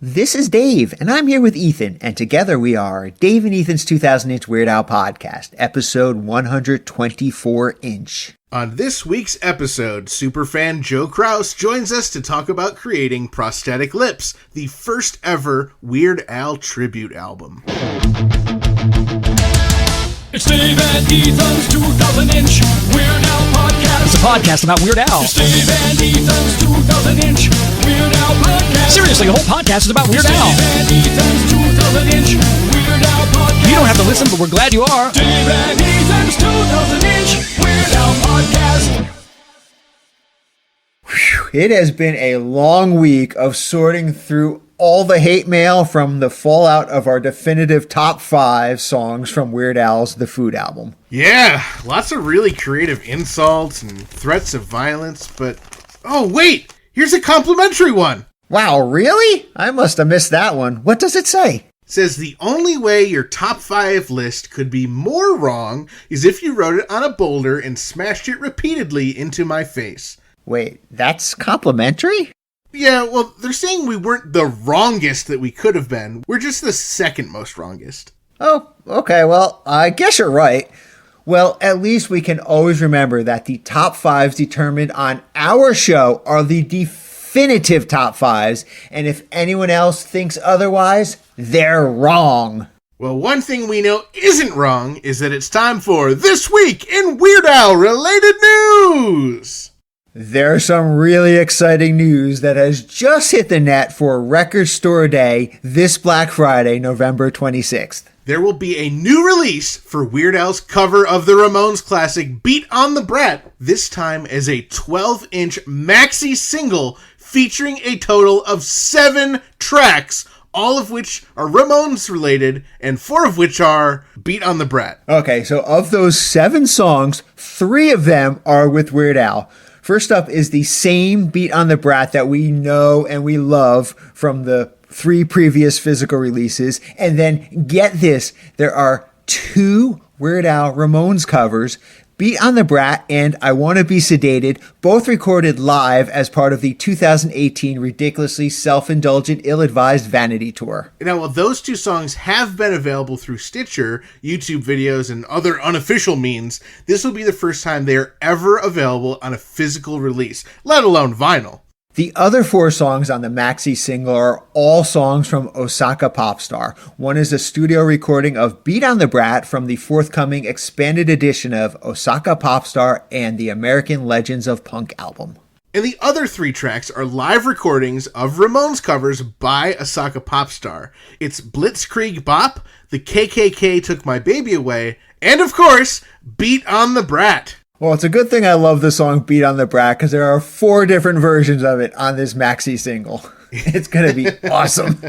This is Dave, and I'm here with Ethan, and together we are Dave and Ethan's 2000-inch Weird Al podcast, episode 124-inch. On this week's episode, superfan Joe Krause joins us to talk about creating Prosthetic Lips, the first ever Weird Al tribute album. It's Dave and Ethan's 2000-inch Weird Al podcast. It's a podcast about Weird Al. It's Dave and Ethan's 2000-inch Weird Al podcast. Seriously, the whole podcast is about Weird Al. Dave and Ethan's 2000-inch Weird Al podcast. You don't have to listen, but we're glad you are. Dave and Ethan's 2000-inch Weird Al podcast. It has been a long week of sorting through all the hate mail from the fallout of our definitive top 5 songs from Weird Al's The Food album. Yeah, lots of really creative insults and threats of violence, but... Oh, wait! Here's a complimentary one! Wow, really? I must have missed that one. What does it say? It says the only way your top 5 list could be more wrong is if you wrote it on a boulder and smashed it repeatedly into my face. Wait, that's complimentary? Yeah, well, they're saying we weren't the wrongest that we could have been. We're just the second most wrongest. Oh, okay, well, I guess you're right. Well, at least we can always remember that the top 5s determined on our show are the definitive top 5s, and if anyone else thinks otherwise, they're wrong. Well, one thing we know isn't wrong is that it's time for This Week in Weird Al related news! There's some really exciting news that has just hit the net for Record Store Day this Black Friday, November 26th. There will be a new release for Weird Al's cover of the Ramones classic Beat on the Brat, this time as a 12-inch maxi single featuring a total of 7 tracks, all of which are Ramones related, and 4 of which are Beat on the Brat. Okay, so of those 7 songs, 3 of them are with Weird Al. First up is the same Beat on the Brat that we know and we love from the 3 previous physical releases. And then, get this, there are 2 Weird Al Ramones covers, Beat on the Brat and I Wanna Be Sedated, both recorded live as part of the 2018 ridiculously self-indulgent, ill-advised Vanity Tour. Now, while those 2 songs have been available through Stitcher, YouTube videos, and other unofficial means, this will be the first time they are ever available on a physical release, let alone vinyl. The other 4 songs on the maxi single are all songs from Osaka Popstar. One is a studio recording of Beat on the Brat from the forthcoming expanded edition of Osaka Popstar and the American Legends of Punk album. And the other 3 tracks are live recordings of Ramones covers by Osaka Popstar. It's Blitzkrieg Bop, The KKK Took My Baby Away, and of course, Beat on the Brat. Well, it's a good thing I love the song Beat on the Brat because there are 4 different versions of it on this maxi single. It's going to be awesome.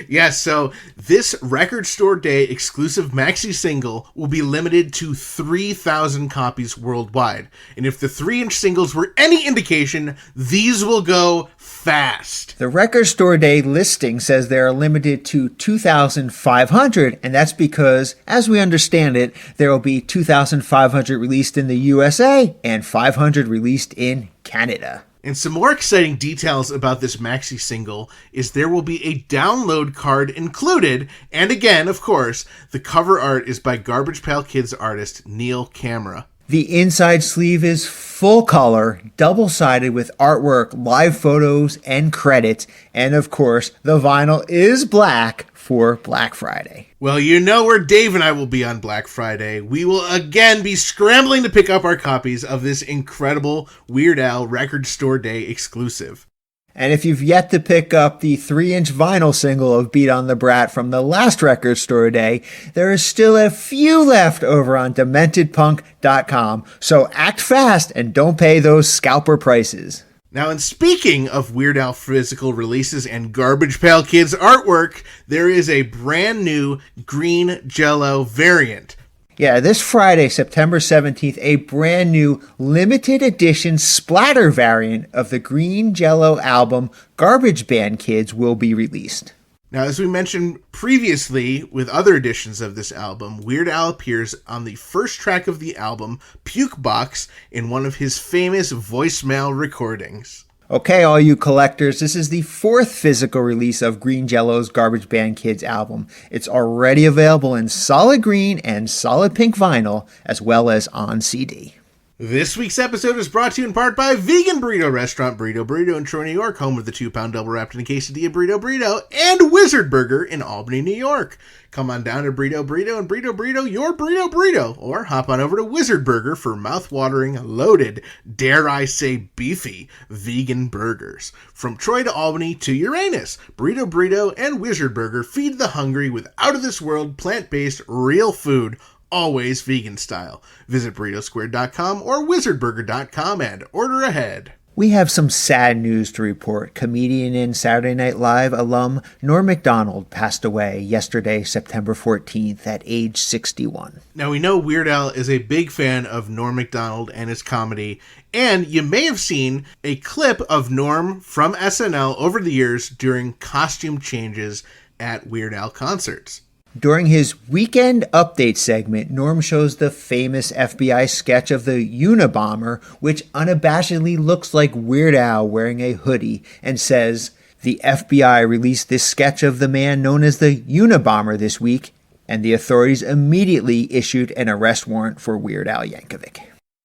Yeah, so this Record Store Day exclusive maxi single will be limited to 3,000 copies worldwide. And if the 3-inch singles were any indication, these will go fast. The Record Store Day listing says they are limited to 2,500, and that's because, as we understand it, there will be 2,500 released in the USA and 500 released in Canada. And some more exciting details about this maxi single is there will be a download card included, and again, of course, the cover art is by Garbage Pail Kids artist Neil Camera. The inside sleeve is full color, double-sided with artwork, live photos, and credits, and of course, the vinyl is black for Black Friday. Well, you know where Dave and I will be on Black Friday. We will again be scrambling to pick up our copies of this incredible Weird Al Record Store Day exclusive. And if you've yet to pick up the 3-inch vinyl single of Beat on the Brat from the last Record Store Day, there is still a few left over on DementedPunk.com, so act fast and don't pay those scalper prices. Now, and speaking of Weird Al physical releases and Garbage Pail Kids artwork, there is a brand new green Jell-O variant. Yeah, this Friday, September 17th, a brand new limited edition splatter variant of the Green Jell-O album Garbage Band Kids will be released. Now, as we mentioned previously with other editions of this album, Weird Al appears on the first track of the album, Puke Box, in one of his famous voicemail recordings. Okay, all you collectors, this is the 4th physical release of Green Jello's Garbage Band Kids album. It's already available in solid green and solid pink vinyl, as well as on CD. This week's episode is brought to you in part by vegan burrito restaurant Burrito Burrito in Troy, New York, home of the 2-pound double wrapped in a quesadilla burrito, and Wizard Burger in Albany, New York. Come on down to Burrito Burrito and Burrito Burrito, your burrito, or hop on over to Wizard Burger for mouth-watering, loaded, dare I say beefy, vegan burgers. From Troy to Albany to Uranus, Burrito Burrito and Wizard Burger feed the hungry with out-of-this-world, plant-based, real food, always vegan style. Visit burritosquare.com or wizardburger.com and order ahead. We have some sad news to report. Comedian and Saturday Night Live alum Norm Macdonald passed away yesterday, September 14th, at age 61. Now, we know Weird Al is a big fan of Norm Macdonald and his comedy, and you may have seen a clip of Norm from SNL over the years during costume changes at Weird Al concerts. During his Weekend Update segment, Norm shows the famous FBI sketch of the Unabomber, which unabashedly looks like Weird Al wearing a hoodie, and says, "The FBI released this sketch of the man known as the Unabomber this week, and the authorities immediately issued an arrest warrant for Weird Al Yankovic."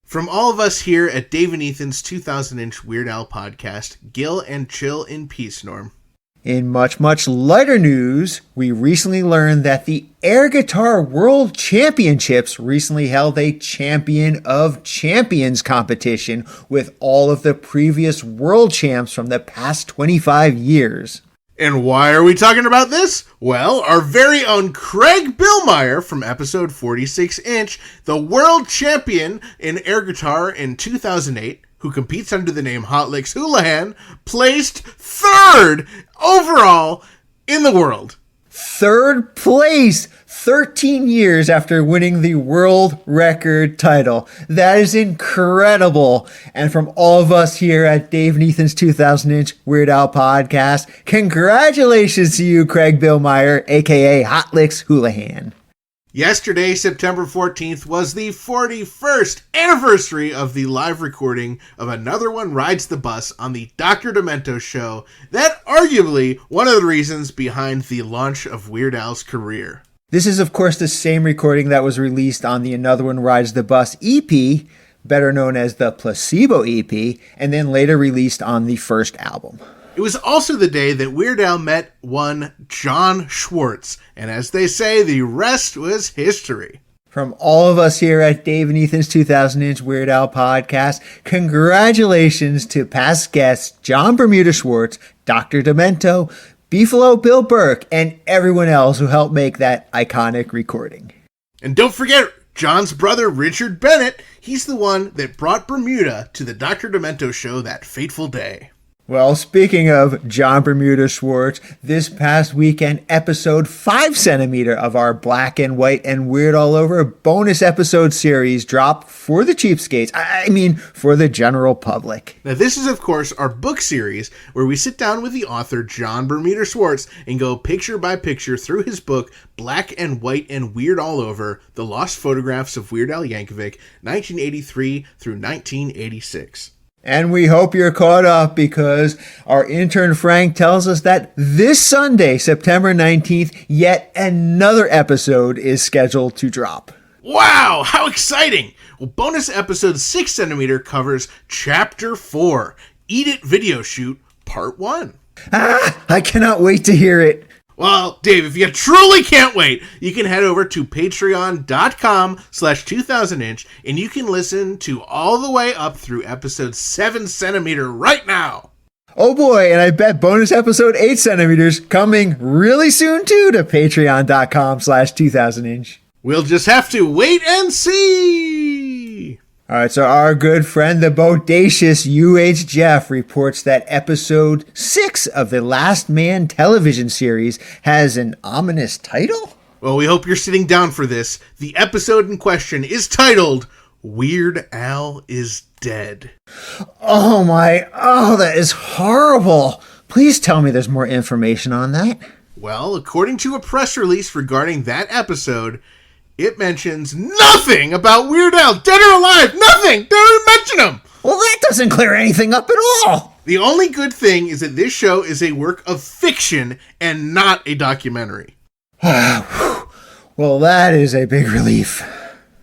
From all of us here at Dave and Ethan's 2000-inch Weird Al podcast, Gil and chill in peace, Norm. In much, much lighter news, we recently learned that the Air Guitar World Championships recently held a Champion of Champions competition with all of the previous world champs from the past 25 years. And why are we talking about this? Well, our very own Craig Billmeyer from episode 46-inch, the world champion in air guitar in 2008, who competes under the name Hot Licks Houlihan, placed 3rd overall in the world. 3rd place, 13 years after winning the world record title. That is incredible. And from all of us here at Dave and Ethan's 2000-inch Weird Al podcast, congratulations to you, Craig Billmeyer, aka Hot Licks Houlihan. Yesterday, September 14th, was the 41st anniversary of the live recording of Another One Rides the Bus on the Dr. Demento show. That arguably one of the reasons behind the launch of Weird Al's career. This is, of course, the same recording that was released on the Another One Rides the Bus EP, better known as the Placebo EP, and then later released on the first album. It was also the day that Weird Al met one John Schwartz, and as they say, the rest was history. From all of us here at Dave and Ethan's 2000-inch Weird Al podcast, congratulations to past guests John Bermuda Schwartz, Dr. Demento, Beefalo Bill Burke, and everyone else who helped make that iconic recording. And don't forget John's brother Richard Bennett. He's the one that brought Bermuda to the Dr. Demento show that fateful day. Well, speaking of John Bermuda Schwartz, this past weekend, episode 5 centimeter of our Black and White and Weird All Over bonus episode series dropped for the cheapskates. I mean, for the general public. Now, this is, of course, our book series where we sit down with the author, John Bermuda Schwartz, and go picture by picture through his book, Black and White and Weird All Over, The Lost Photographs of Weird Al Yankovic, 1983 through 1986. And we hope you're caught up because our intern Frank tells us that this Sunday, September 19th, yet another episode is scheduled to drop. Wow, how exciting! Well, bonus episode 6 centimeter covers Chapter 4, Eat It Video Shoot, Part 1. I cannot wait to hear it. Well, Dave, if you truly can't wait, you can head over to patreon.com/2000inch and you can listen to all the way up through episode 7 centimeter right now. Oh boy, and I bet bonus episode 8 centimeters coming really soon too to patreon.com/2000inch. We'll just have to wait and see. All right, so our good friend, the bodacious UH Jeff, reports that episode 6 of the Last Man television series has an ominous title? Well, we hope you're sitting down for this. The episode in question is titled, Weird Al is Dead. Oh, that is horrible. Please tell me there's more information on that. Well, according to a press release regarding that episode, it mentions nothing about Weird Al, dead or alive, nothing! Don't even mention him! Well, that doesn't clear anything up at all! The only good thing is that this show is a work of fiction and not a documentary. Well, that is a big relief.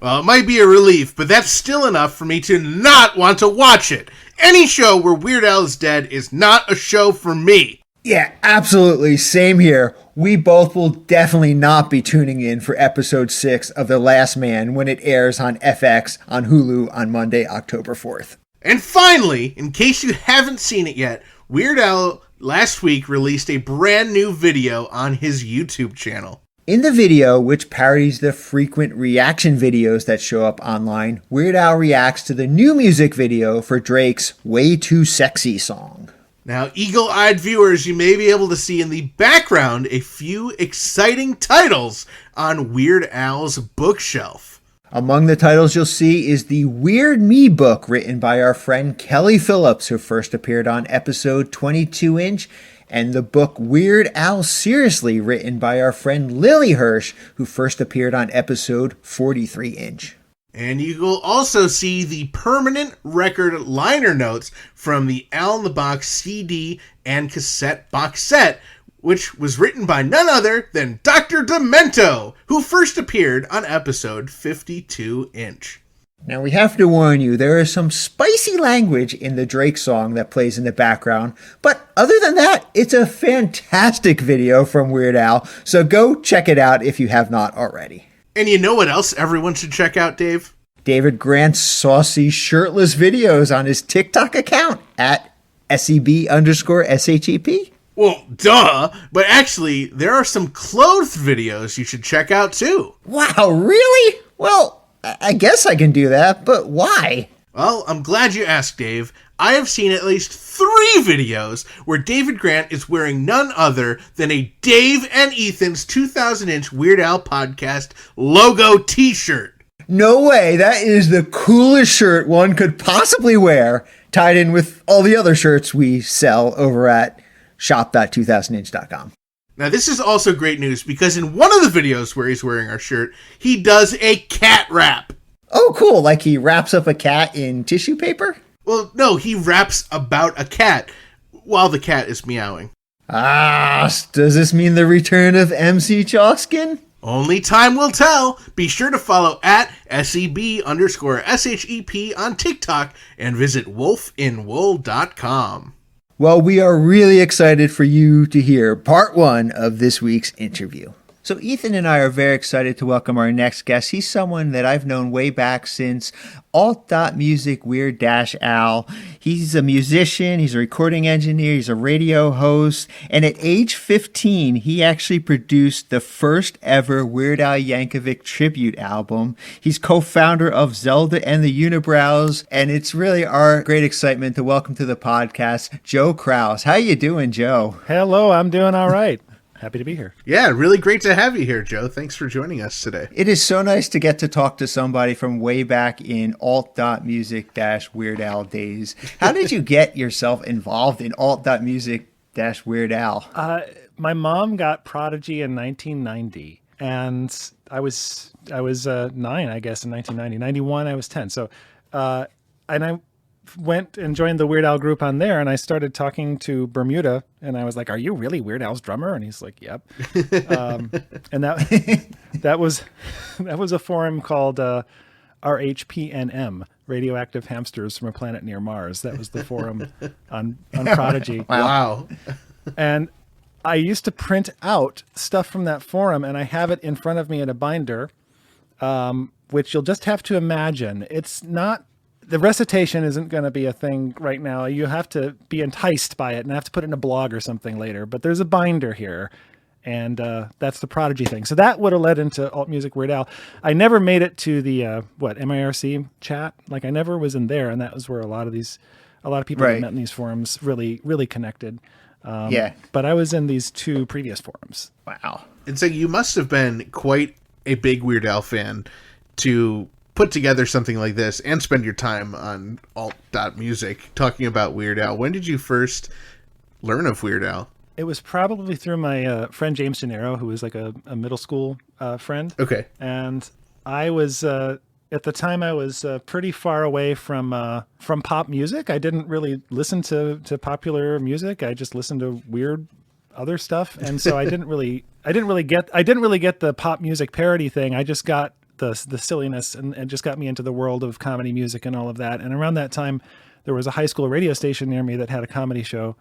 Well, it might be a relief, but that's still enough for me to not want to watch it. Any show where Weird Al is dead is not a show for me. Yeah, absolutely. Same here. We both will definitely not be tuning in for episode 6 of The Last Man when it airs on FX on Hulu on Monday, October 4th. And finally, in case you haven't seen it yet, Weird Al last week released a brand new video on his YouTube channel. In the video, which parodies the frequent reaction videos that show up online, Weird Al reacts to the new music video for Drake's Way Too Sexy song. Now, eagle-eyed viewers, you may be able to see in the background a few exciting titles on Weird Al's bookshelf. Among the titles you'll see is the Weird Me book written by our friend Kelly Phillips, who first appeared on episode 22-inch, and the book Weird Al Seriously, written by our friend Lily Hirsch, who first appeared on episode 43-inch. And you will also see the permanent record liner notes from the Al in the Box CD and cassette box set, which was written by none other than Dr. Demento, who first appeared on episode 52-inch. Now we have to warn you, there is some spicy language in the Drake song that plays in the background, but other than that, it's a fantastic video from Weird Al, so go check it out if you have not already. And you know what else everyone should check out, Dave? David Grant's saucy shirtless videos on his TikTok account at SEB_SHEP. Well, duh, but actually, there are some clothed videos you should check out too. Wow, really? Well, I guess I can do that, but why? Well, I'm glad you asked, Dave. I have seen at least 3 videos where David Grant is wearing none other than a Dave and Ethan's 2000-inch Weird Al podcast logo t-shirt. No way, that is the coolest shirt one could possibly wear, tied in with all the other shirts we sell over at shop.2000inch.com. Now, this is also great news because in one of the videos where he's wearing our shirt, he does a cat wrap. Oh, cool. Like he wraps up a cat in tissue paper? Well, no, he raps about a cat while the cat is meowing. Ah, does this mean the return of MC Chalkskin? Only time will tell. Be sure to follow at SEB_SHEP on TikTok and visit wolfinwool.com. Well, we are really excited for you to hear part 1 of this week's interview. So Ethan and I are very excited to welcome our next guest. He's someone that I've known way back since alt.music Weird-Al. He's a musician, he's a recording engineer, he's a radio host, and at age 15, he actually produced the first ever Weird Al Yankovic tribute album. He's co-founder of Zelda and the Unibrows, and it's really our great excitement to welcome to the podcast Joe Krause. How you doing, Joe? Hello, I'm doing all right. Happy to be here. Yeah, really great to have you here, Joe. Thanks for joining us today. It is so nice to get to talk to somebody from way back in alt.music-Weird Al days. How did you get yourself involved in alt.music-Weird Al? My mom got Prodigy in 1990, and I was 9, I guess, in 1990. 91, I was 10. So, and I went and joined the Weird Al group on there, and I started talking to Bermuda, and I was like, "Are you really Weird Al's drummer?" And he's like, "Yep." And that was a forum called RHPNM, Radioactive Hamsters from a Planet Near Mars. That was the forum on Prodigy. Wow. And I used to print out stuff from that forum, and I have it in front of me in a binder, which you'll just have to imagine. It's not. The recitation isn't going to be a thing right now. You have to be enticed by it and I have to put it in a blog or something later. But there's a binder here, and that's the Prodigy thing. So that would have led into Alt Music Weird Al. I never made it to the MIRC chat. Like I never was in there, and that was where a lot of people I met in these forums really, really connected. Yeah. But I was in these 2 previous forums. Wow. And so you must have been quite a big Weird Al fan to put together something like this and spend your time on alt.music talking about Weird Al. When did you first learn of Weird Al? It was probably through my friend James Gennaro, who was like a middle school friend. Okay. And I was At the time, I was pretty far away from pop music. I didn't really listen to popular music. I just listened to weird other stuff, and so I didn't really get the pop music parody thing. I just got the silliness, and just got me into the world of comedy music and all of that. And around that time, there was a high school radio station near me that had a comedy show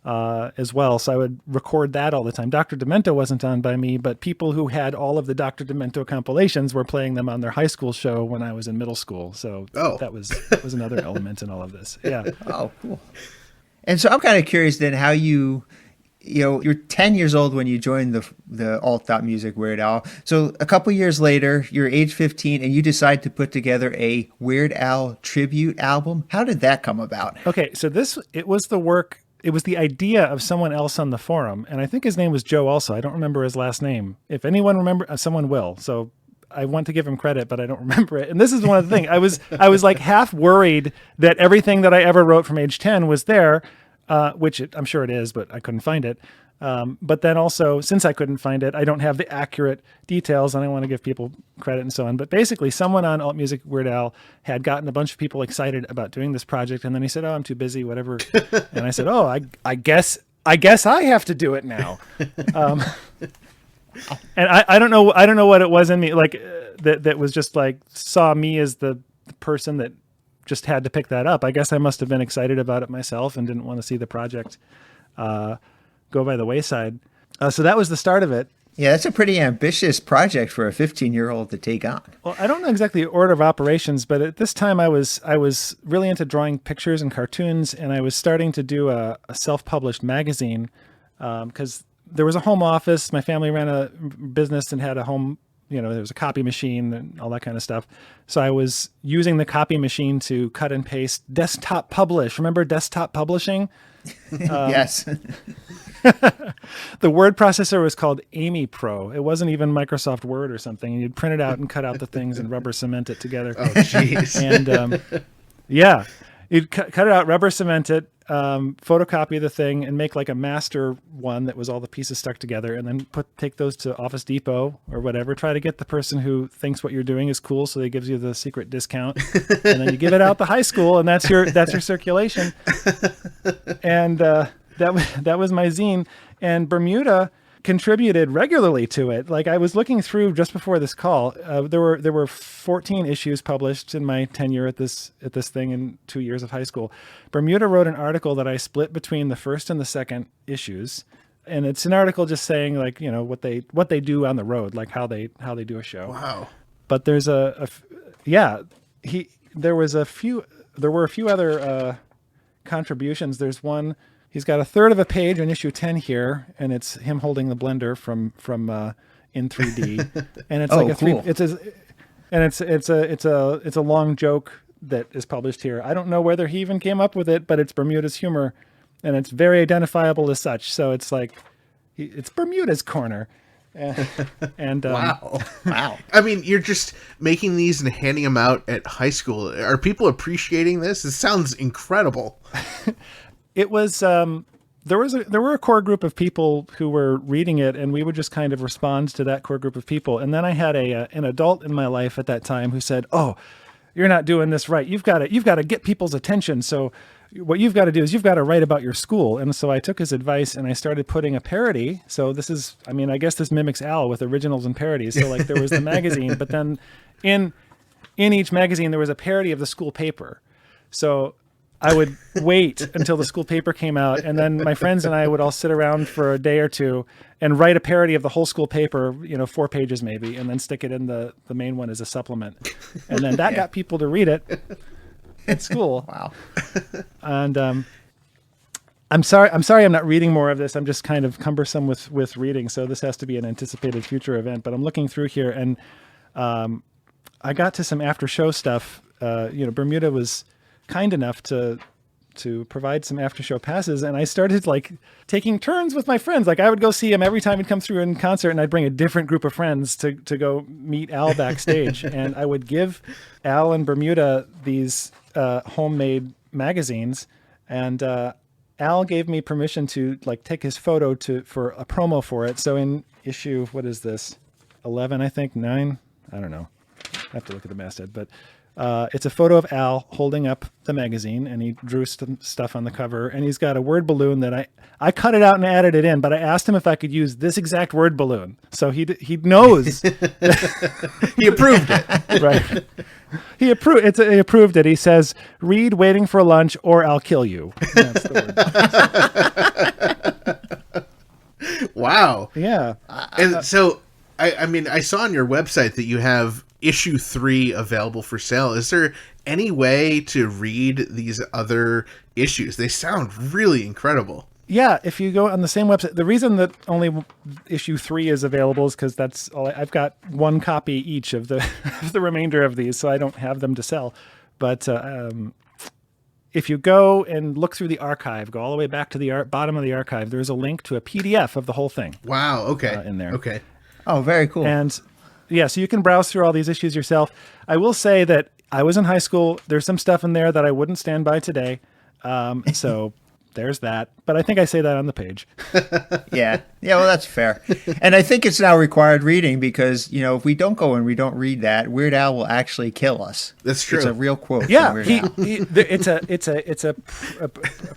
as well. So I would record that all the time. Dr. Demento wasn't on by me, but people who had all of the Dr. Demento compilations were playing them on their high school show when I was in middle school. So that was another element in all of this. Yeah. Oh, cool. And so I'm kind of curious then how you're 10 years old when you joined the alt music Weird Al. So a couple years later, you're age 15 and you decide to put together a Weird Al tribute album. How did that come about? Okay. So it was the idea of someone else on the forum. And I think his name was Joe also. I don't remember his last name. If anyone remember, someone will. So I want to give him credit, but I don't remember it. And this is one of the things. I was like half worried that everything that I ever wrote from age 10 was there, which I'm sure it is, but I couldn't find it. But then also, since I couldn't find it, I don't have the accurate details, and I want to give people credit and so on. But basically, someone on Alt Music Weird Al had gotten a bunch of people excited about doing this project, and then he said, "Oh, I'm too busy, whatever." And I said, "Oh, I guess I have to do it now." And I don't know what it was in me, like that was just like saw me as the person that just had to pick that up. I guess I must have been excited about it myself and didn't want to see the project go by the wayside. So that was the start of it. Yeah, that's a pretty ambitious project for a 15-year-old to take on. Well, I don't know exactly the order of operations, but at this time I was really into drawing pictures and cartoons, and I was starting to do a self-published magazine because there was a home office. My family ran a business and had a home, there was a copy machine and all that kind of stuff. So I was using the copy machine to cut and paste, desktop publish. Remember desktop publishing? Yes. The word processor was called Amy Pro. It wasn't even Microsoft Word or something. And you'd print it out and cut out the things and rubber cement it together. Oh, jeez. And yeah, you'd cut it out, rubber cement it, photocopy the thing, and make like a master one that was all the pieces stuck together, and then take those to Office Depot or whatever. Try to get the person who thinks what you're doing is cool, so they gives you the secret discount, and then you give it out to high school, and that's your circulation. And that was my zine, and Bermuda contributed regularly to it. Like I was looking through just before this call, there were 14 issues published in my tenure at this thing in 2 years of high school. Bermuda wrote an article that I split between the first and the second issues, and it's an article just saying like what they do on the road, like how they do a show. Wow. But there's there were a few other contributions. There's one. He's got a third of a page on issue 10 here, and it's him holding the blender from in 3D, and it's it's a long joke that is published here. I don't know whether he even came up with it, but it's Bermuda's humor, and it's very identifiable as such. So it's like it's Bermuda's corner. And wow. I mean, you're just making these and handing them out at high school. Are people appreciating this? It sounds incredible. It was there were a core group of people who were reading it, and we would just kind of respond to that core group of people. And then I had an adult in my life at that time who said, "Oh, you're not doing this right. You've got to get people's attention. So what you've got to do is you've got to write about your school." And so I took his advice and I started putting a parody. So this is, I guess this mimics Al with originals and parodies. So like there was the magazine, but then in each magazine there was a parody of the school paper. So I would wait until the school paper came out, and then my friends and I would all sit around for a day or two and write a parody of the whole school paper, 4 pages maybe, and then stick it in the main one as a supplement. And then that got people to read it at school. Wow. And I'm sorry I'm not reading more of this. I'm just kind of cumbersome with reading, so this has to be an anticipated future event. But I'm looking through here, and I got to some after show stuff. Bermuda was kind enough to provide some after show passes, and I started like taking turns with my friends. Like I would go see him every time he'd come through in concert, and I'd bring a different group of friends to go meet Al backstage. And I would give Al and Bermuda these homemade magazines, and Al gave me permission to like take his photo for a promo for it. So in issue, what is this? 11, I think, 9, I don't know. I have to look at the masthead, but it's a photo of Al holding up the magazine, and he drew some stuff on the cover, and he's got a word balloon that I cut it out and added it in, but I asked him if I could use this exact word balloon. So he knows. He approved it. Right. He approved it. He says, "Read Waiting for Lunch or I'll kill you." That's the word. Wow. Yeah. And so, I mean, I saw on your website that you have issue 3 available for sale. Is there any way to read these other issues? They sound really incredible. Yeah, if you go on the same website, the reason that only issue 3 is available is because that's all. I've got one copy each of the of the remainder of these, so I don't have them to sell. But if you go and look through the archive, go all the way back to the bottom of the archive, there's a link to a PDF of the whole thing. Wow. Okay. In there. Okay. Oh, very cool. And yeah, so you can browse through all these issues yourself. I will say that I was in high school. There's some stuff in there that I wouldn't stand by today. So there's that. But I think I say that on the page. Yeah. Well, that's fair. And I think it's now required reading because, if we don't go and we don't read that, Weird Al will actually kill us. That's true. It's a real quote. Yeah, from Weird Al. it's a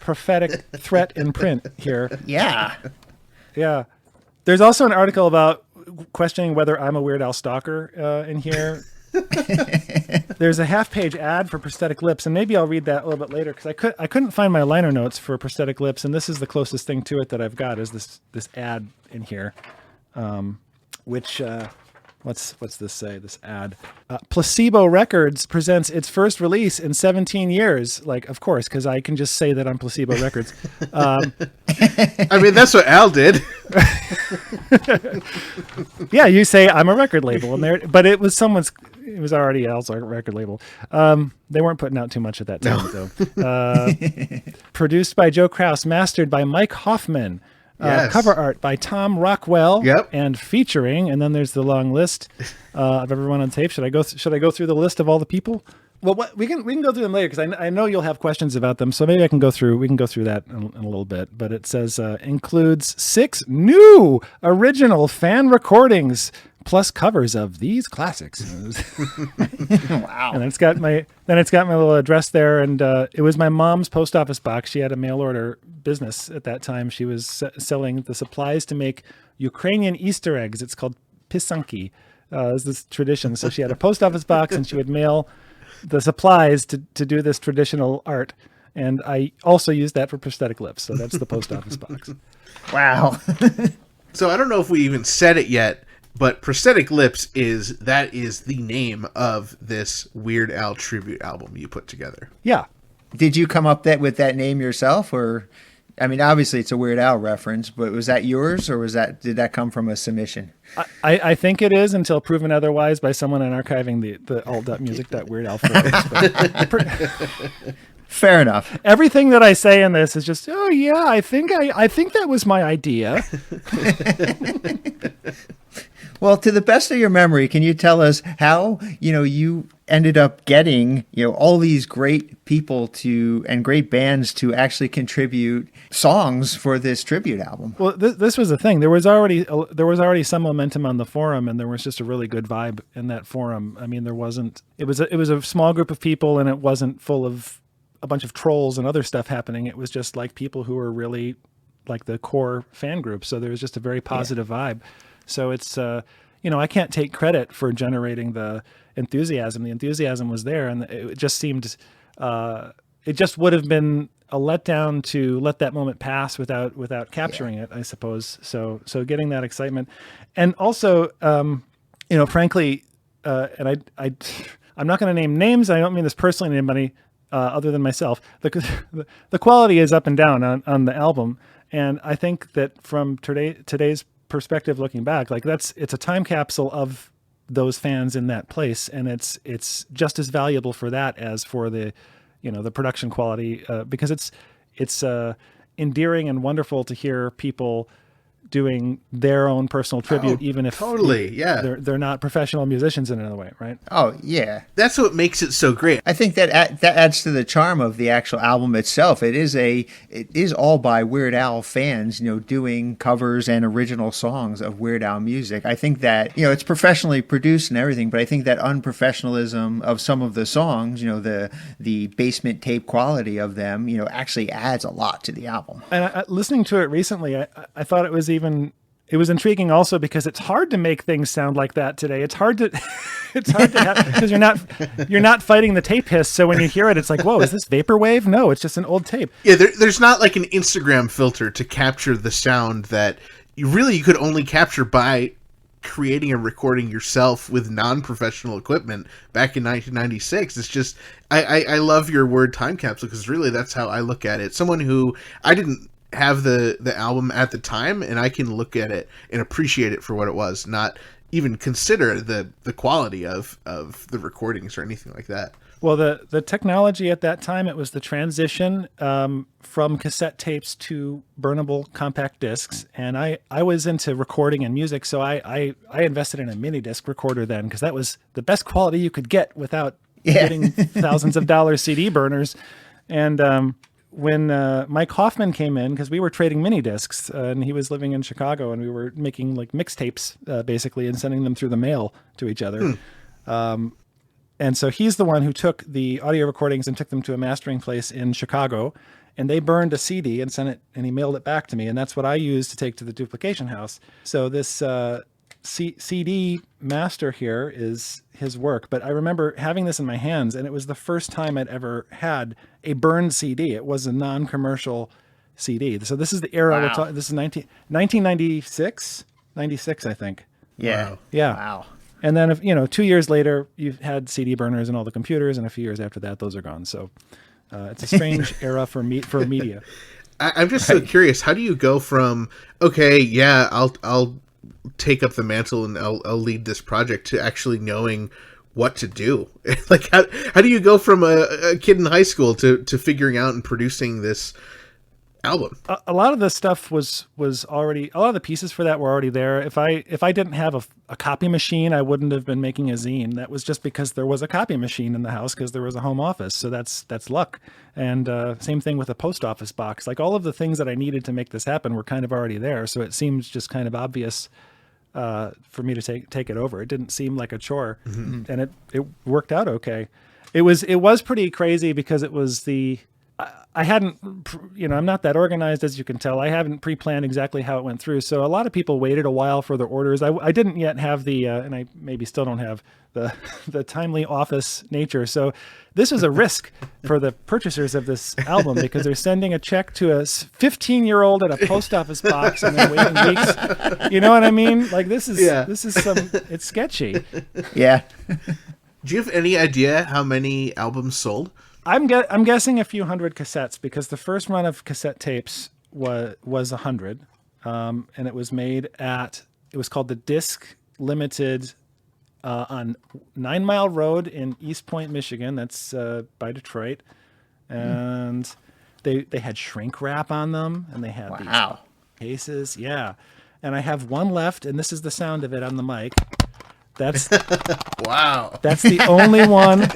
prophetic threat in print here. Yeah. Yeah. There's also an article about questioning whether I'm a Weird Al stalker in here. There's a half-page ad for Prosthetic Lips, and maybe I'll read that a little bit later because I couldn't find my liner notes for Prosthetic Lips, and this is the closest thing to it that I've got is this ad in here, which what's this say? This ad, Placebo Records presents its first release in 17 years. Like, of course, because I can just say that I'm Placebo Records. I mean, that's what Al did. Yeah, you say I'm a record label, but it was it was already Al's record label. They weren't putting out too much at that time, though. Produced by Joe Krause, mastered by Mike Hoffman. Yes. Cover art by Tom Rockwell. Yep. And featuring, and then there's the long list of everyone on tape. Should I go through the list of all the people? Well, we can go through them later because I know you'll have questions about them. So maybe we can go through that in a little bit. But it says includes 6 new original fan recordings plus covers of these classics. Wow. And it's got my little address there, and it was my mom's post office box. She had a mail order business at that time. She was selling the supplies to make Ukrainian Easter eggs. It's called pisanki. It's this tradition. So she had a post office box, and she would mail the supplies to do this traditional art. And I also used that for Prosthetic Lips. So that's the post office box. Wow. So I don't know if we even said it yet, but Prosthetic Lips is the name of this Weird Al tribute album you put together. Yeah. Did you come up with that name yourself, or, I mean, obviously it's a Weird Al reference, but was that yours, or did that come from a submission? I think it is until proven otherwise by someone in archiving the alt.music.weirdal forums. Fair enough. Everything that I say in this is just, oh yeah, I think that was my idea. Well, to the best of your memory, can you tell us how, you ended up getting, all these great people and great bands to actually contribute songs for this tribute album? Well, this was the thing. There was already some momentum on the forum, and there was just a really good vibe in that forum. I mean, it was a small group of people, and it wasn't full of a bunch of trolls and other stuff happening. It was just like people who were really like the core fan group. So there was just a very positive vibe. So it's, I can't take credit for generating the enthusiasm. The enthusiasm was there, and it just seemed, it just would have been a letdown to let that moment pass without capturing it, I suppose. So getting that excitement, and also, frankly, and I'm not going to name names. I don't mean this personally to anybody other than myself. The quality is up and down on the album, and I think that from today's perspective, looking back, like it's a time capsule of those fans in that place, and it's just as valuable for that as for the production quality, because it's endearing and wonderful to hear people doing their own personal tribute, even if totally, yeah, they're not professional musicians in another way, right? Oh, yeah. that's what makes it so great. I think that adds to the charm of the actual album itself. It is all by Weird Al fans, doing covers and original songs of Weird Al music. I think that, it's professionally produced and everything, but I think that unprofessionalism of some of the songs, the basement tape quality of them, actually adds a lot to the album. And listening to it recently, I thought it was intriguing also because it's hard to make things sound like that today. It's hard to have, because you're not fighting the tape hiss. So when you hear it, it's like, whoa, is this vaporwave? No, it's just an old tape. Yeah, there's not like an Instagram filter to capture the sound that you could only capture by creating and recording yourself with non-professional equipment back in 1996. It's just, I love your word time capsule, because really that's how I look at it. Someone who, I didn't have the album at the time, and I can look at it and appreciate it for what it was, not even consider the quality of the recordings or anything like that. Well, the technology at that time, it was the transition from cassette tapes to burnable compact discs. And I was into recording and music, so I invested in a mini disc recorder then, because that was the best quality you could get without getting thousands of dollars CD burners. And when Mike Hoffman came in, because we were trading mini discs, and he was living in Chicago, and we were making like mixtapes basically and sending them through the mail to each other. And so he's the one who took the audio recordings and took them to a mastering place in Chicago, and they burned a CD and sent it, and he mailed it back to me. And that's what I used to take to the duplication house. So this CD master here is his work. But I remember having this in my hands, and it was the first time I'd ever had a burned CD. It was a non-commercial CD. So this is the era. Wow. This is 1996, 96, I think. Yeah. Wow. Yeah. Wow. And then, 2 years later, you've had CD burners and all the computers, and a few years after that, those are gone. So it's a strange era for media. I'm just so curious. How do you go from, okay, yeah, I'll take up the mantle and I'll lead this project, to actually knowing what to do? Like, how do you go from a kid in high school to figuring out and producing this album? A lot of the stuff was already, a lot of the pieces for that were already there. If I didn't have a copy machine, I wouldn't have been making a zine. That was just because there was a copy machine in the house, because there was a home office. So that's luck. And same thing with a post office box. Like, all of the things that I needed to make this happen were kind of already there. So it seems just kind of obvious for me to take it over. It didn't seem like a chore, and it worked out okay. It was pretty crazy, because it was I hadn't, I'm not that organized, as you can tell. I haven't pre-planned exactly how it went through. So a lot of people waited a while for their orders. I didn't yet have and I maybe still don't have the timely office nature. So this was a risk for the purchasers of this album, because they're sending a check to a 15-year-old at a post office box and then waiting weeks. You know what I mean? Like, this is it's sketchy. Yeah. Do you have any idea how many albums sold? I'm guessing a few hundred cassettes, because the first run of cassette tapes was 100, and it was made it was called the Disc Limited on 9 Mile Road in East Point, Michigan. That's by Detroit, and they had shrink wrap on them, and they had these cases. Yeah, and I have one left, and this is the sound of it on the mic. That's Wow. That's the only one.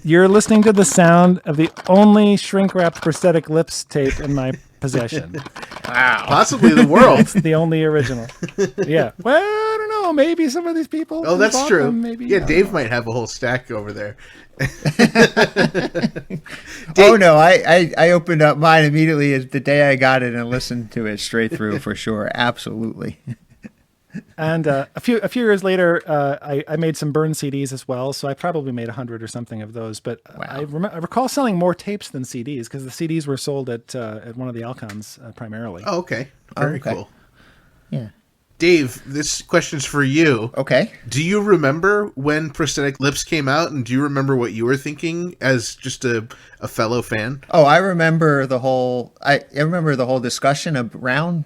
You're listening to the sound of the only shrink-wrapped Prosthetic Lips tape in my possession. Wow. Possibly the world. It's the only original. Yeah. Well, I don't know. Maybe some of these people. Oh, that's bought true. them, maybe. Yeah, Dave might have a whole stack over there. Oh no, I opened up mine immediately the day I got it and listened to it straight through for sure. Absolutely. And a few years later, I made some burn CDs as well, so I probably made 100 or something of those. But I recall selling more tapes than CDs, because the CDs were sold at one of the Alcons primarily. Oh, okay. Very cool. Yeah. Dave, this question's for you. Okay. Do you remember when Prosthetic Lips came out, and do you remember what you were thinking as just a fellow fan? Oh, I remember the whole discussion around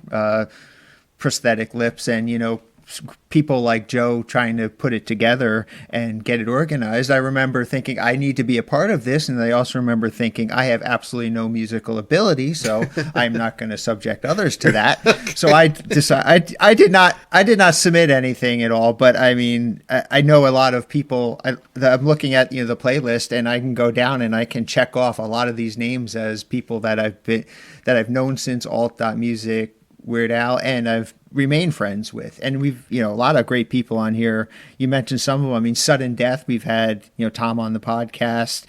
Prosthetic Lips, and people like Joe trying to put it together and get it organized, I remember thinking I need to be a part of this. And I also remember thinking I have absolutely no musical ability, so I'm not going to subject others to that. Okay. So I decided I did not submit anything at all. But I mean, I know a lot of people. I'm looking at the playlist, and I can go down and I can check off a lot of these names as people that I've known since alt.music, Weird Al, and I've remained friends with. And we've, a lot of great people on here. You mentioned some of them. I mean, Sudden Death, we've had, Tom on the podcast,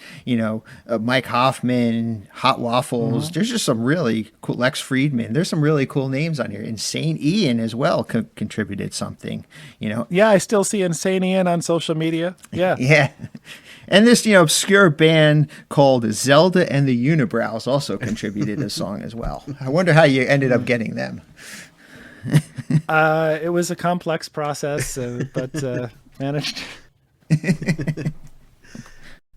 Mike Hoffman, Hot Waffles. Mm-hmm. There's just some really cool, Lex Friedman. There's some really cool names on here. Insane Ian as well contributed something, Yeah, I still see Insane Ian on social media. Yeah. Yeah. And this, obscure band called Zelda and the Unibrows also contributed a song as well. I wonder how you ended up getting them. It was a complex process, but managed.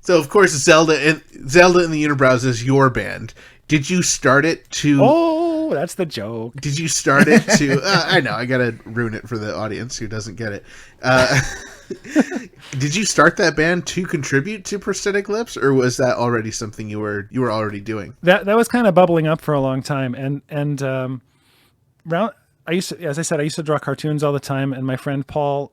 So, of course, Zelda and the Unibrows is your band. Did you start it to... Oh, that's the joke. Did you start it to... I know, I gotta ruin it for the audience who doesn't get it. Did you start that band to contribute to Prosthetic Lips, or was that already something you were already doing? That was kind of bubbling up for a long time, and I used to, as I said, I used to draw cartoons all the time, and my friend Paul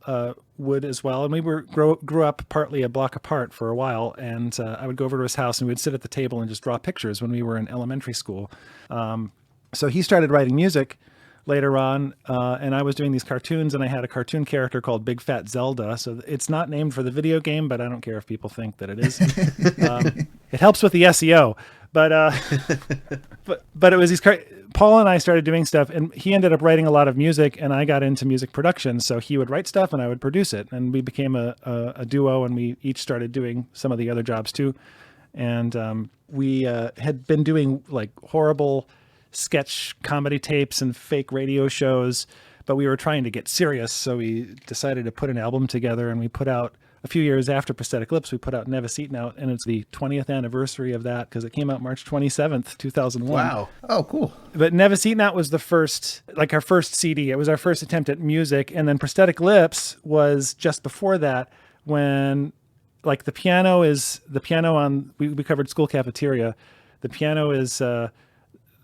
would as well, and we grew up partly a block apart for a while, and I would go over to his house and we would sit at the table and just draw pictures when we were in elementary school. So he started writing music later on, and I was doing these cartoons, and I had a cartoon character called Big Fat Zelda. So it's not named for the video game, but I don't care if people think that it is. It helps with the SEO, but it was these. Paul and I started doing stuff, and he ended up writing a lot of music, and I got into music production. So he would write stuff, and I would produce it, and we became a duo, and we each started doing some of the other jobs too. And we had been doing like horrible sketch comedy tapes and fake radio shows, but we were trying to get serious, so we decided to put an album together, and we put out, a few years after Prosthetic Lips, we put out Never Eaten Out, and it's the 20th anniversary of that because it came out March 27th, 2001. Wow. Oh, cool. But Never Eaten Out was the first, like our first CD. It was our first attempt at music, and then Prosthetic Lips was just before that, when like the piano on, we covered School Cafeteria. The piano is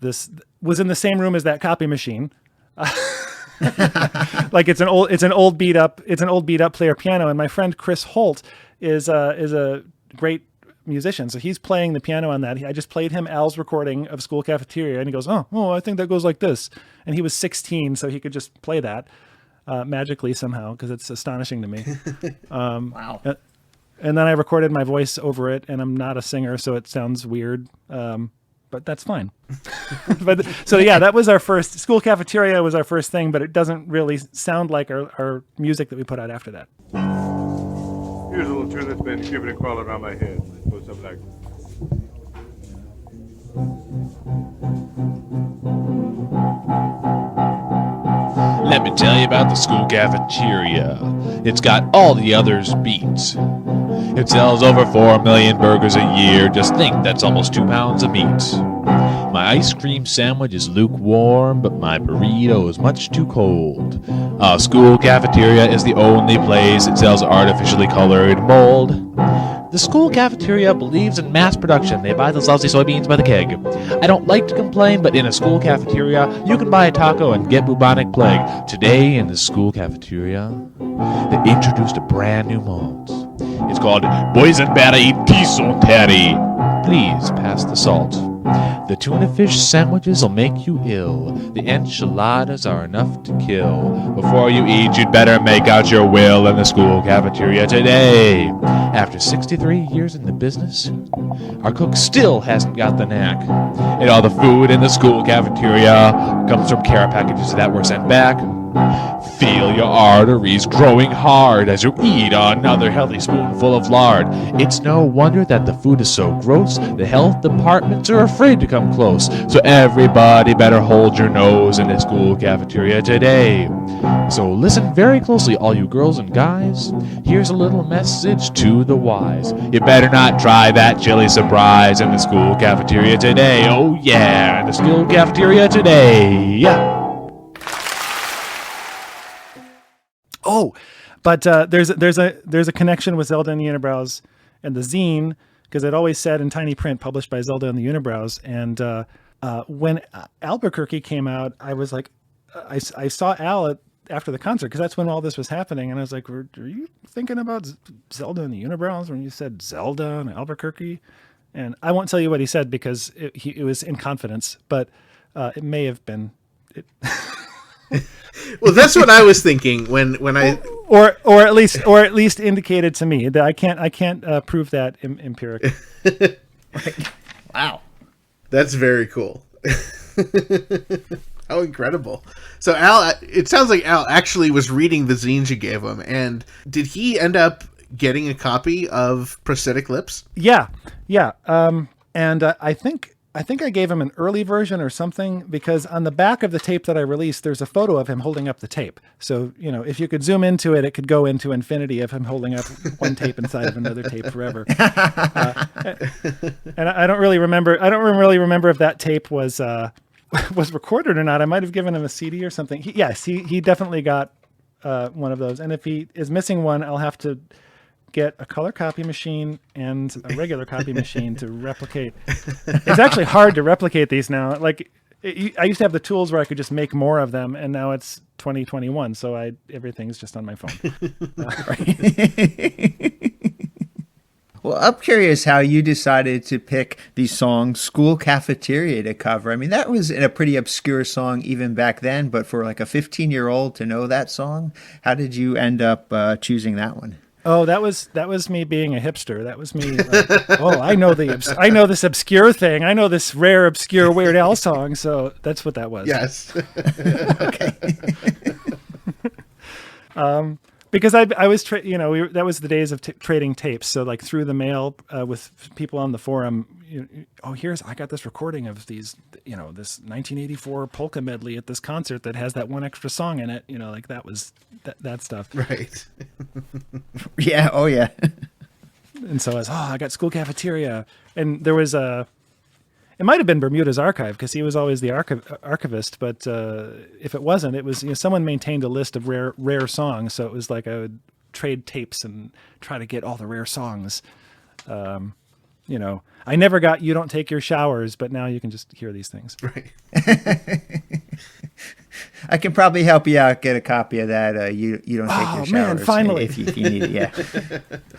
this was in the same room as that copy machine. Like it's an old beat up player piano, and my friend Chris Holt is a great musician, so he's playing the piano on that. I just played him Al's recording of School Cafeteria, and he goes, oh, I think that goes like this, and he was 16, so he could just play that magically somehow, because it's astonishing to me. Wow. And then I recorded my voice over it, and I'm not a singer, so it sounds weird. But that's fine. But so yeah, that was our first. School Cafeteria was our first thing, but it doesn't really sound like our music that we put out after that. Here's a little tune that's been keeping it crawling around my head. It goes something like. Let me tell you about the school cafeteria. It's got all the others beat. It sells over 4 million burgers a year. Just think, that's almost 2 pounds of meat. My ice cream sandwich is lukewarm, but my burrito is much too cold. School cafeteria is the only place that sells artificially colored mold. The school cafeteria believes in mass production. They buy those lousy soybeans by the keg. I don't like to complain, but in a school cafeteria, you can buy a taco and get bubonic plague. Today in the school cafeteria, they introduced a brand new malt. It's called Boysenberry Tisonterry. Please pass the salt. The tuna fish sandwiches will make you ill. The enchiladas are enough to kill. Before you eat, you'd better make out your will in the school cafeteria today. After 63 years in the business, our cook still hasn't got the knack. And all the food in the school cafeteria comes from care packages that were sent back. Feel your arteries growing hard as you eat another healthy spoonful of lard. It's no wonder that the food is so gross. The health departments are afraid to come close. So everybody better hold your nose in the school cafeteria today. So listen very closely, all you girls and guys. Here's a little message to the wise. You better not try that chili surprise in the school cafeteria today. Oh yeah, in the school cafeteria today. Yeah. But there's a connection with Zelda and the Unibrows and the zine, because it always said in tiny print, published by Zelda and the Unibrows. And when Albuquerque came out, I was like, I saw Al after the concert, because that's when all this was happening, and I was like, "Are you thinking about Zelda and the Unibrows when you said Zelda and Albuquerque?" And I won't tell you what he said because it was in confidence, but it may have been. Well, that's what I was thinking when I or at least indicated to me that I can't prove that empirically. Right. Wow, that's very cool. How incredible. So Al, it sounds like Al actually was reading the zines you gave him, and did he end up getting a copy of Prosthetic Lips? Yeah. And I think I gave him an early version or something, because on the back of the tape that I released, there's a photo of him holding up the tape. So, if you could zoom into it, it could go into infinity of him holding up one tape inside of another tape forever. And I don't really remember if that tape was recorded or not. I might have given him a CD or something. He definitely got one of those. And if he is missing one, I'll have to get a color copy machine and a regular copy machine to replicate. It's actually hard to replicate these now. Like I used to have the tools where I could just make more of them, and now it's 2021, so everything's just on my phone. Well, I'm curious how you decided to pick the song School Cafeteria to cover. I mean, that was a pretty obscure song even back then, but for like a 15-year-old to know that song, how did you end up choosing that one? Oh, that was me being a hipster. That was me. I know this obscure thing. I know this rare, obscure Weird Al song. So that's what that was. Yes. Okay. Because I was, that was the days of trading tapes. So like through the mail with people on the forum, I got this recording of these, this 1984 polka medley at this concert that has that one extra song in it. Like that was that stuff. Right. Yeah. Oh yeah. And so I got School Cafeteria, and there was it might have been Bermuda's archive, because he was always the archivist. But if it wasn't, it was someone maintained a list of rare songs. So it was like I would trade tapes and try to get all the rare songs. I never got "You Don't Take Your Showers," but now you can just hear these things. Right. I can probably help you out, get a copy of that. You don't take your showers. Man, finally. If you need it, yeah.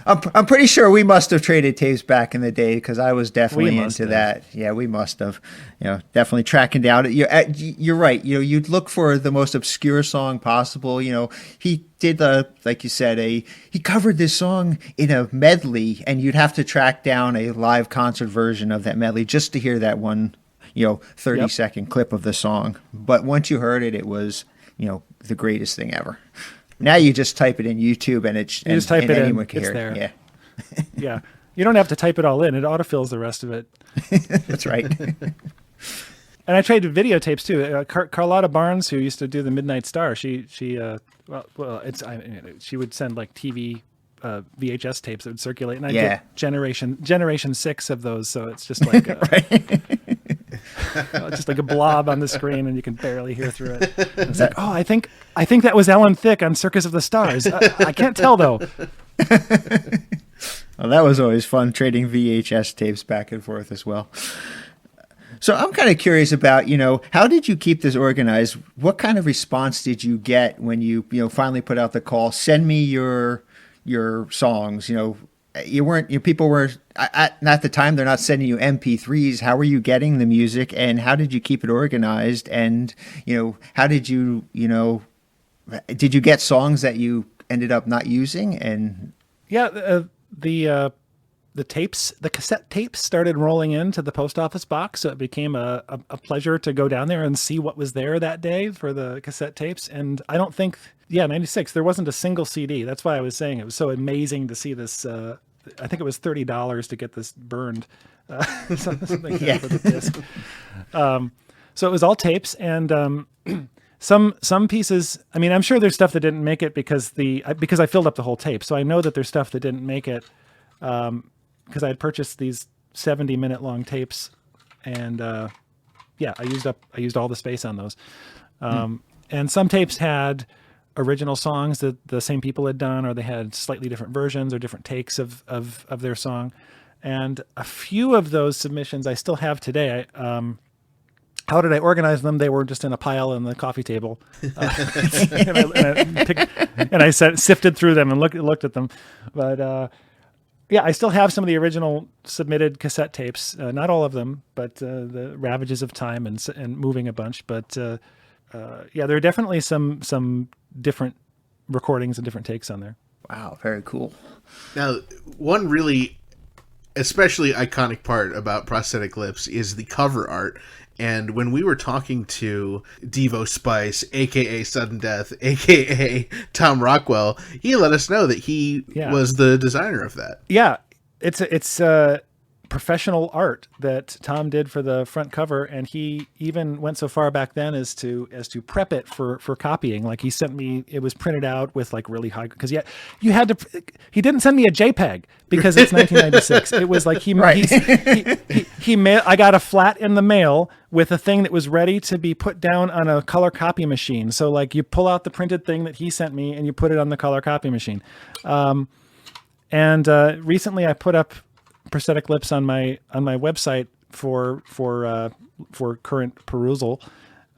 I'm pretty sure we must have traded tapes back in the day, because I was definitely into that. Yeah, we must have. Definitely tracking down. You're right. You'd look for the most obscure song possible. He did like you said, he covered this song in a medley, and you'd have to track down a live concert version of that medley just to hear that one 30-second clip of the song. But once you heard it, it was, the greatest thing ever. Now you just type it in YouTube, and anyone can hear it. Yeah. Yeah. You don't have to type it all in. It autofills the rest of it. That's right. And I traded videotapes too. Carlotta Barnes, who used to do the Midnight Star, she would send like TV VHS tapes that would circulate, and I get generation 6 of those. So it's just like just like a blob on the screen, and you can barely hear through it. And it's like, I think that was Ellen Thicke on Circus of the Stars. I can't tell though. Well, that was always fun, trading VHS tapes back and forth as well. So I'm kind of curious about, how did you keep this organized? What kind of response did you get when you finally put out the call, send me your songs? People were at the time, they're not sending you MP3s. How were you getting the music, and how did you keep it organized? And, how did you get songs that you ended up not using? And the cassette tapes started rolling into the post office box. So it became a pleasure to go down there and see what was there that day for the cassette tapes. And I don't think, 96, there wasn't a single CD. That's why I was saying it was so amazing to see this. I think it was $30 to get this burned. Something for the disc. So it was all tapes, and some pieces. I mean, I'm sure there's stuff that didn't make it because I filled up the whole tape. So I know that there's stuff that didn't make it because I had purchased these 70-minute long tapes, and I used all the space on those. And some tapes had original songs that the same people had done, or they had slightly different versions or different takes of their song. And a few of those submissions I still have today. How did I organize them? They were just in a pile on the coffee table. And I sifted through them and looked at them. But yeah, I still have some of the original submitted cassette tapes. Not all of them, but the Ravages of Time and Moving a bunch. But yeah, there are definitely some different recordings and different takes on there. Wow, very cool. Now, one really especially iconic part about Prosthetic Lips is the cover art. And when we were talking to Devo Spice, a.k.a. Sudden Death, a.k.a. Tom Rockwell, he let us know that he was the designer of that. Yeah, it's professional art that Tom did for the front cover, and he even went so far back then as to prep it for copying. Like, he sent me, it was printed out with like really high, because you had to. He didn't send me a JPEG because it's 1996. It was like I got a flat in the mail with a thing that was ready to be put down on a color copy machine. So like, you pull out the printed thing that he sent me and you put it on the color copy machine. And recently I put up Prosthetic Lips on my website for current perusal,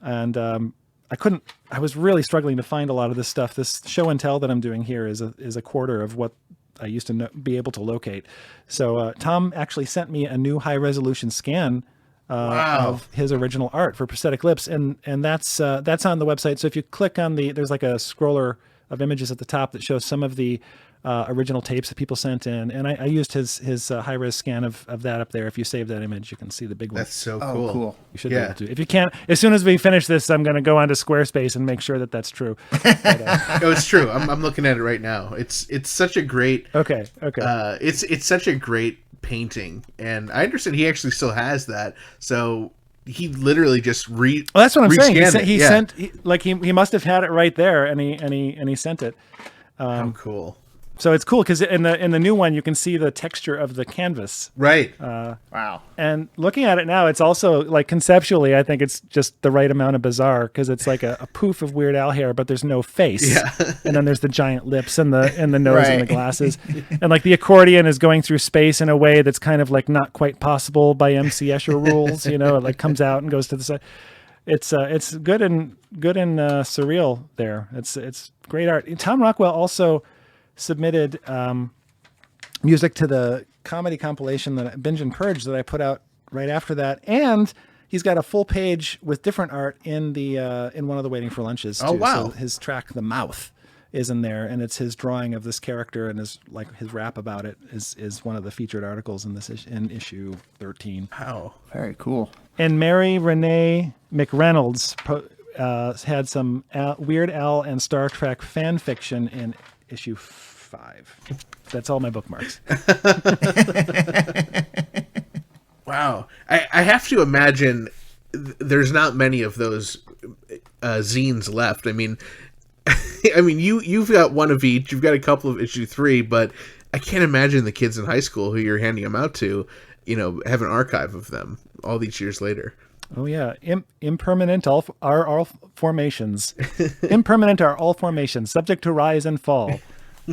and I was really struggling to find a lot of this stuff. This show and tell that I'm doing here is a quarter of what I used to be able to locate. So Tom actually sent me a new high resolution scan of his original art for Prosthetic Lips, and that's on the website. So if you click on there's like a scroller of images at the top that shows some of the original tapes that people sent in, and I used his high res scan of that up there. If you save that image, you can see the big one. That's so cool. Cool. You should be able to. If you can't, as soon as we finish this, I'm going to go onto Squarespace and make sure that that's true. But, no, it's true. I'm looking at it right now. It's such a great. Okay. It's such a great painting, and I understand he actually still has that. So he literally just Well, that's what I'm saying. He sent he must have had it right there, and he sent it. How cool. So it's cool because in the new one you can see the texture of the canvas. Right. Wow. And looking at it now, it's also like conceptually, I think it's just the right amount of bizarre, because it's like a poof of Weird Al hair, but there's no face. Yeah. And then there's the giant lips and the nose Right. and the glasses, and like the accordion is going through space in a way that's kind of like not quite possible by MC Escher rules. It like comes out and goes to the side. It's good and surreal there. It's great art. Tom Rockwell also submitted music to the comedy compilation that Binge and Purge that I put out right after that, and he's got a full page with different art in one of the Waiting for Lunches too. Oh wow! So his track "The Mouth" is in there, and it's his drawing of this character, and his rap about it is one of the featured articles in this in issue 13. Wow, Very cool. And Mary Renee McReynolds had some Weird Al and Star Trek fan fiction in issue 5. That's all my bookmarks. Wow. I have to imagine there's not many of those zines left. I mean, you've got one of each. You've got a couple of issue 3, but I can't imagine the kids in high school who you're handing them out to, have an archive of them all these years later. Oh yeah, impermanent are all formations. Impermanent are all formations, subject to rise and fall.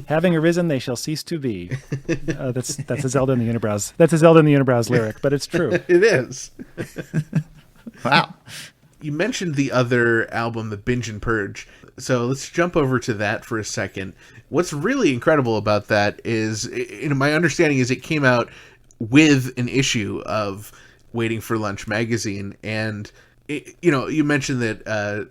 Having arisen, they shall cease to be. That's a Zelda in the Unibrows. That's a Zelda in the Unibrows lyric, but it's true. It is. Wow. You mentioned the other album, the Binge and Purge. So let's jump over to that for a second. What's really incredible about that is, my understanding is it came out with an issue of Waiting for Lunch magazine, and you mentioned that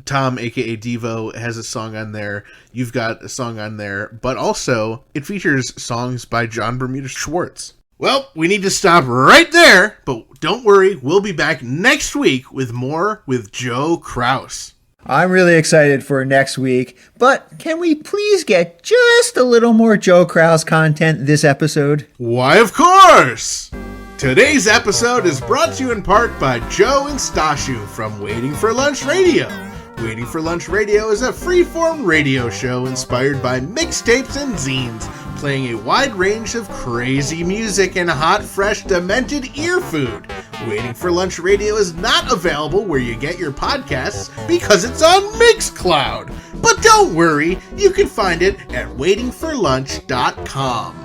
Tom, aka Devo, has a song on there. You've got a song on there, but also it features songs by John Bermuda Schwartz. Well, we need to stop right there, but don't worry, we'll be back next week with more with Joe Krause. I'm really excited for next week, but can we please get just a little more Joe Krause content this episode? Why, of course! Today's episode is brought to you in part by Joe and Stashu from Waiting for Lunch Radio. Waiting for Lunch Radio is a freeform radio show inspired by mixtapes and zines, playing a wide range of crazy music and hot, fresh, demented ear food. Waiting for Lunch Radio is not available where you get your podcasts because it's on Mixcloud. But don't don't worry, you can find it at waitingforlunch.com.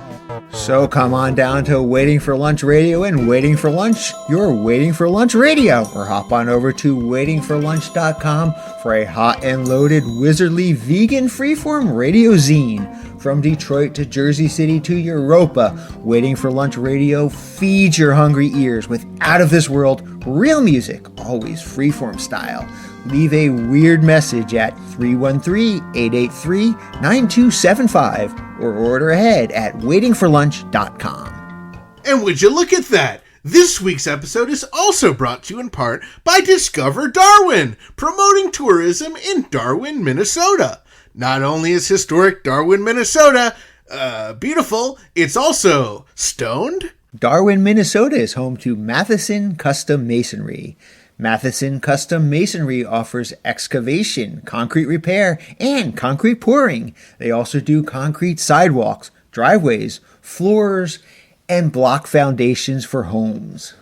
So come on down to Waiting for Lunch Radio and Waiting for Lunch, your Waiting for Lunch Radio, or hop on over to waitingforlunch.com for a hot and loaded wizardly vegan freeform radio zine. From Detroit to Jersey City to Europa, Waiting for Lunch Radio feeds your hungry ears with out-of-this-world, real music, always freeform style. Leave a weird message at 313-883-9275 or order ahead at waitingforlunch.com. And would you look at that? This week's episode is also brought to you in part by Discover Darwin, promoting tourism in Darwin, Minnesota. Not only is historic Darwin, Minnesota beautiful, it's also stoned. Darwin, Minnesota is home to Matheson Custom Masonry. Matheson Custom Masonry offers excavation, concrete repair, and concrete pouring. They also do concrete sidewalks, driveways, floors, and block foundations for homes.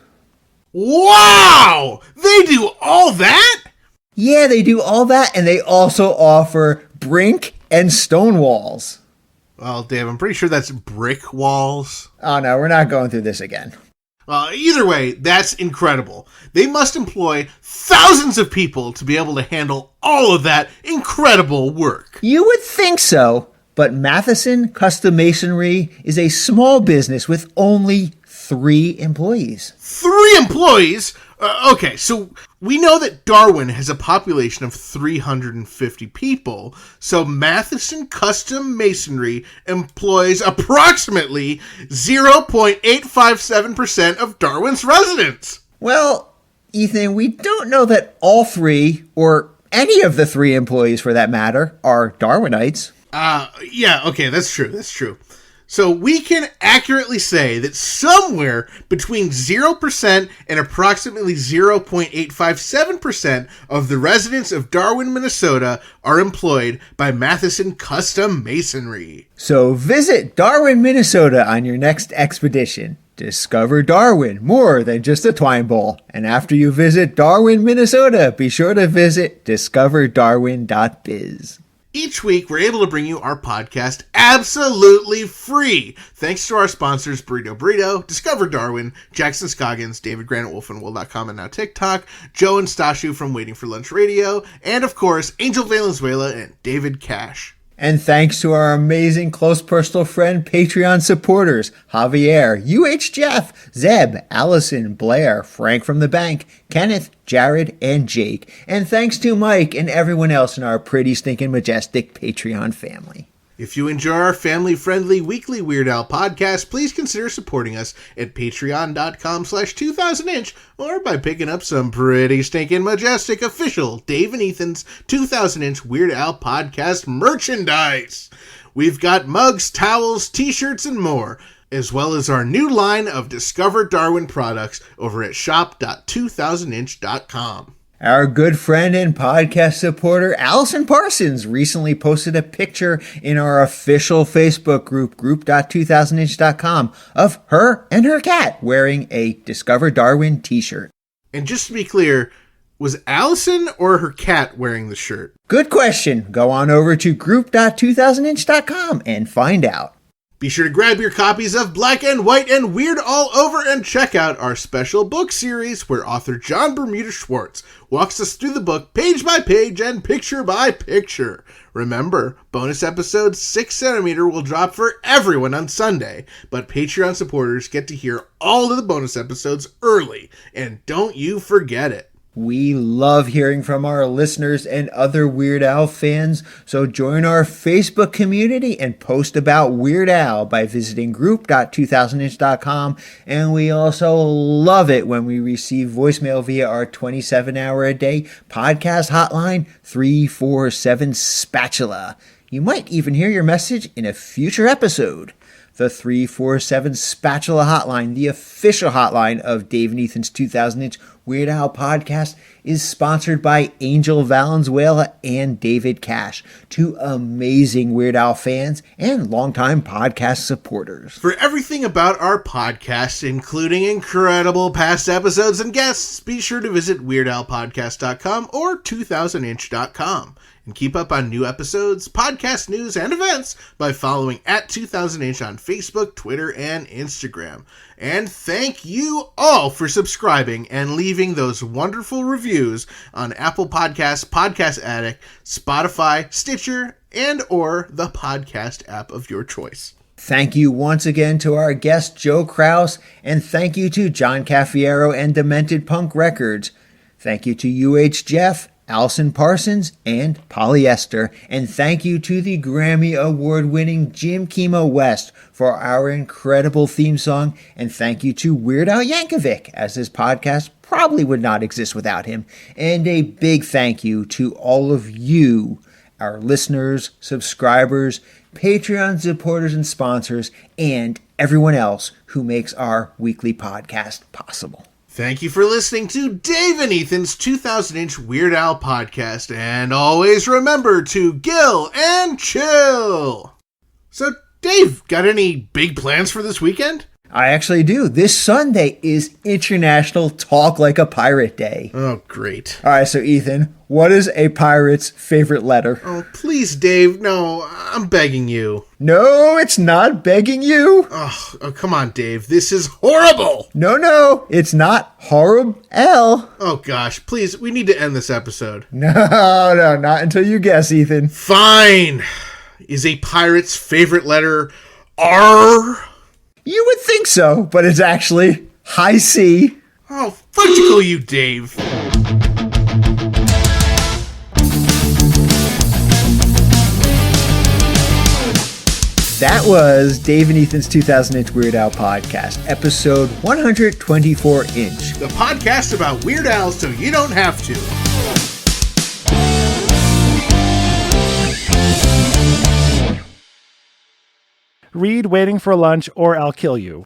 Wow! They do all that? Yeah, they do all that, and they also offer brink and stone walls. Well, Dave, I'm pretty sure that's brick walls. Oh no, we're not going through this again. Either way, that's incredible. They must employ thousands of people to be able to handle all of that incredible work. You would think so, but Matheson Custom Masonry is a small business with only 3 employees. 3 employees? Okay, so we know that Darwin has a population of 350 people, so Matheson Custom Masonry employs approximately 0.857% of Darwin's residents. Well, Ethan, we don't know that all 3, or any of the 3 employees for that matter, are Darwinites. Yeah, okay, that's true. So we can accurately say that somewhere between 0% and approximately 0.857% of the residents of Darwin, Minnesota are employed by Matheson Custom Masonry. So visit Darwin, Minnesota on your next expedition. Discover Darwin, more than just a twine bowl. And after you visit Darwin, Minnesota, be sure to visit discoverdarwin.biz. Each week, we're able to bring you our podcast absolutely free. Thanks to our sponsors, Burrito, Discover Darwin, Jackson Scoggins, David Granite Wolf and Will.com and now TikTok, Joe and Stashu from Waiting for Lunch Radio, and of course, Angel Valenzuela and David Cash. And thanks to our amazing close personal friend Patreon supporters, Javier, UH Jeff, Zeb, Allison, Blair, Frank from the Bank, Kenneth, Jared, and Jake. And thanks to Mike and everyone else in our pretty stinking majestic Patreon family. If you enjoy our family-friendly weekly Weird Al podcast, please consider supporting us at patreon.com/2000inch or by picking up some pretty stinking majestic official Dave and Ethan's 2000-inch Weird Al podcast merchandise. We've got mugs, towels, t-shirts, and more, as well as our new line of Discover Darwin products over at shop.2000inch.com. Our good friend and podcast supporter, Allison Parsons, recently posted a picture in our official Facebook group, group.2000inch.com, of her and her cat wearing a Discover Darwin t-shirt. And just to be clear, was Allison or her cat wearing the shirt? Good question. Go on over to group.2000inch.com and find out. Be sure to grab your copies of Black and White and Weird All Over and check out our special book series where author John Bermuda Schwartz walks us through the book page by page and picture by picture. Remember, bonus episode 6cm will drop for everyone on Sunday, but Patreon supporters get to hear all of the bonus episodes early, and don't you forget it. We love hearing from our listeners and other Weird Al fans, so join our Facebook community and post about Weird Al by visiting group.2000inch.com. And we also love it when we receive voicemail via our 27-hour-a-day podcast hotline, 347 Spatula. You might even hear your message in a future episode. The 347 Spatula Hotline, the official hotline of Dave and Ethan's 2000-inch Weird Al podcast, is sponsored by Angel Valenzuela and David Cash, 2 amazing Weird Al fans and longtime podcast supporters. For everything about our podcast, including incredible past episodes and guests, be sure to visit WeirdAlPodcast.com or 2000inch.com. And keep up on new episodes, podcast news, and events by following at 2000inch on Facebook, Twitter, and Instagram. And thank you all for subscribing and leaving those wonderful reviews on Apple Podcasts, Podcast Addict, Spotify, Stitcher, and or the podcast app of your choice. Thank you once again to our guest, Joe Krause, and thank you to John Caffiero and Demented Punk Records. Thank you to UH Jeff, Allison Parsons, and Polyester. And thank you to the Grammy Award-winning Jim Kimo West for our incredible theme song. And thank you to Weird Al Yankovic, as this podcast probably would not exist without him. And a big thank you to all of you, our listeners, subscribers, Patreon supporters and sponsors, and everyone else who makes our weekly podcast possible. Thank you for listening to Dave and Ethan's 2000-inch Weird Al podcast, and always remember to gill and chill. So, Dave, got any big plans for this weekend? I actually do. This Sunday is International Talk Like a Pirate Day. Oh, great. All right, so Ethan, what is a pirate's favorite letter? Oh, please, Dave. No, I'm begging you. No, it's not begging you. Oh, come on, Dave. This is horrible. No, it's not horrible. Oh, gosh. Please, we need to end this episode. No, not until you guess, Ethan. Fine. Is a pirate's favorite letter R? You would think so, but it's actually high C. Oh, fudgicle you, Dave. That was Dave and Ethan's 2000-inch Weird Al podcast, episode 124-inch. The podcast about Weird Al so you don't have to. Read Waiting for Lunch or I'll Kill You.